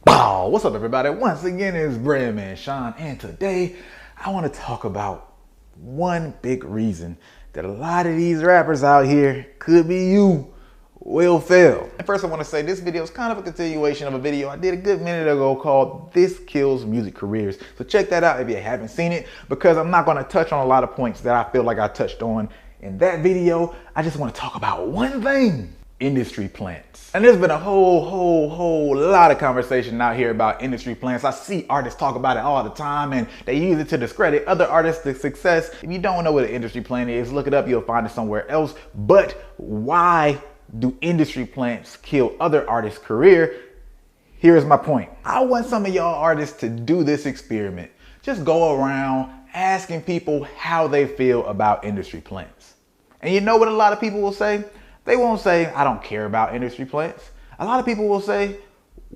Bow! What's up, everybody? Once again, it's Brandman Sean, and today I want to talk about one big reason that a lot of these rappers out here, could be you, will fail. And first, I want to say this video is kind of a continuation of a video I did a good minute ago called "This Kills Music Careers." So check that out if you haven't seen it, because I'm not going to touch on a lot of points that I feel like I touched on in that video. I just want to talk about one thing: industry plants. And there's been a whole lot of conversation out here about industry plants. I see artists talk about it all the time, and they use it to discredit other artists' success. If you don't know what an industry plant is, look it up, you'll find it somewhere else. But why do industry plants kill other artists' career? Here's my point. I want some of y'all artists to do this experiment. Just go around asking people how they feel about industry plants. And you know what a lot of people will say? They won't say, "I don't care about industry plants." A lot of people will say,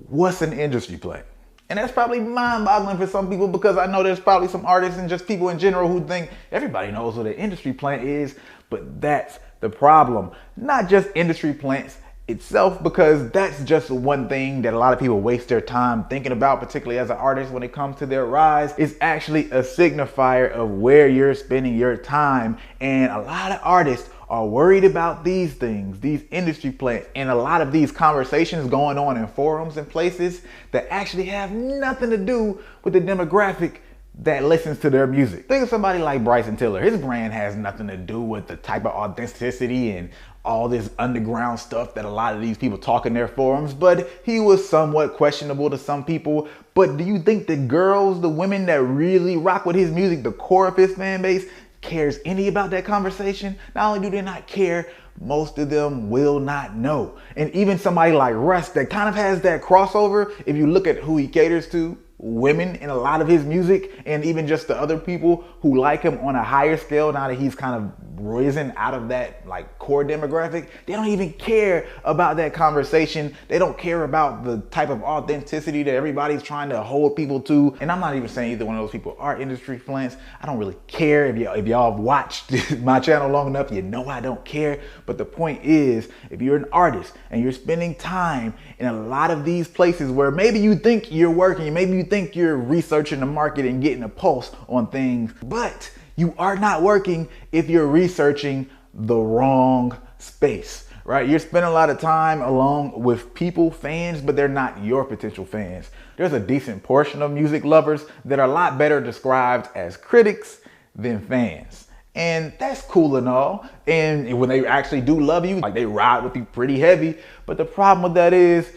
"What's an industry plant?" And that's probably mind-boggling for some people, because I know there's probably some artists and just people in general who think everybody knows what an industry plant is. But that's the problem. Not just industry plants itself, because that's just one thing that a lot of people waste their time thinking about, particularly as an artist when it comes to their rise. It's actually a signifier of where you're spending your time. And a lot of artists are worried about these things, these industry plants, and a lot of these conversations going on in forums and places that actually have nothing to do with the demographic that listens to their music. Think of somebody like Bryson Tiller. His brand has nothing to do with the type of authenticity and all this underground stuff that a lot of these people talk in their forums, but he was somewhat questionable to some people. But do you think the girls, the women that really rock with his music, the core of his fan base, cares any about that conversation? Not only do they not care, most of them will not know. And even somebody like Russ that kind of has that crossover, if you look at who he caters to, women in a lot of his music, and even just the other people who like him on a higher scale, now that he's kind of risen out of that like core demographic, they don't even care about that conversation. They don't care about the type of authenticity that everybody's trying to hold people to. And I'm not even saying either one of those people are industry plants. I don't really care. If y'all have watched my channel long enough, you know I don't care. But the point is, if you're an artist and you're spending time in a lot of these places where maybe you think you're working, maybe you think you're researching the market and getting a pulse on things, but you are not working if you're researching the wrong space, right? You're spending a lot of time along with people, fans, but they're not your potential fans. There's a decent portion of music lovers that are a lot better described as critics than fans. And that's cool and all. And when they actually do love you, like they ride with you pretty heavy. But the problem with that is,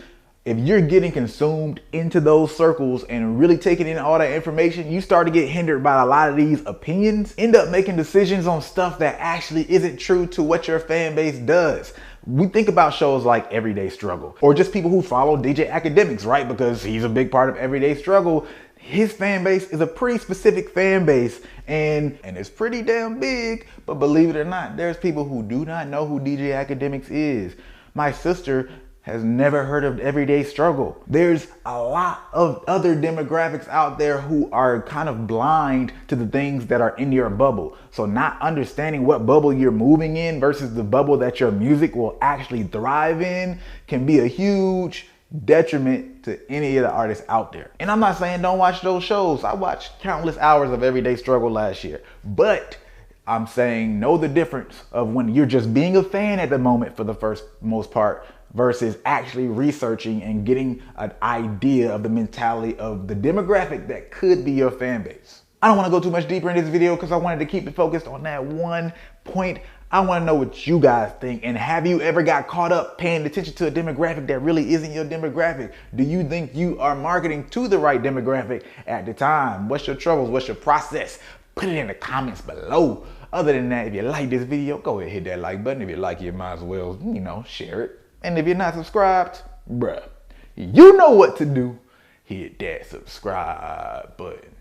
if you're getting consumed into those circles and really taking in all that information, you start to get hindered by a lot of these opinions, end up making decisions on stuff that actually isn't true to what your fan base does. We think about shows like Everyday Struggle, or just people who follow DJ Academics, right? Because he's a big part of Everyday Struggle. His fan base is a pretty specific fan base, and it's pretty damn big. But believe it or not, there's people who do not know who DJ Academics is. My sister has never heard of Everyday Struggle. There's a lot of other demographics out there who are kind of blind to the things that are in your bubble. So not understanding what bubble you're moving in versus the bubble that your music will actually thrive in can be a huge detriment to any of the artists out there. And I'm not saying don't watch those shows. I watched countless hours of Everyday Struggle last year. But I'm saying know the difference of when you're just being a fan at the moment for the most part, versus actually researching and getting an idea of the mentality of the demographic that could be your fan base. I don't want to go too much deeper in this video because I wanted to keep it focused on that one point. I want to know what you guys think, and have you ever got caught up paying attention to a demographic that really isn't your demographic? Do you think you are marketing to the right demographic at the time? What's your troubles? What's your process? Put it in the comments below. Other than that, if you like this video, go ahead and hit that like button. If you like it, you might as well, share it. And if you're not subscribed, bruh, you know what to do. Hit that subscribe button.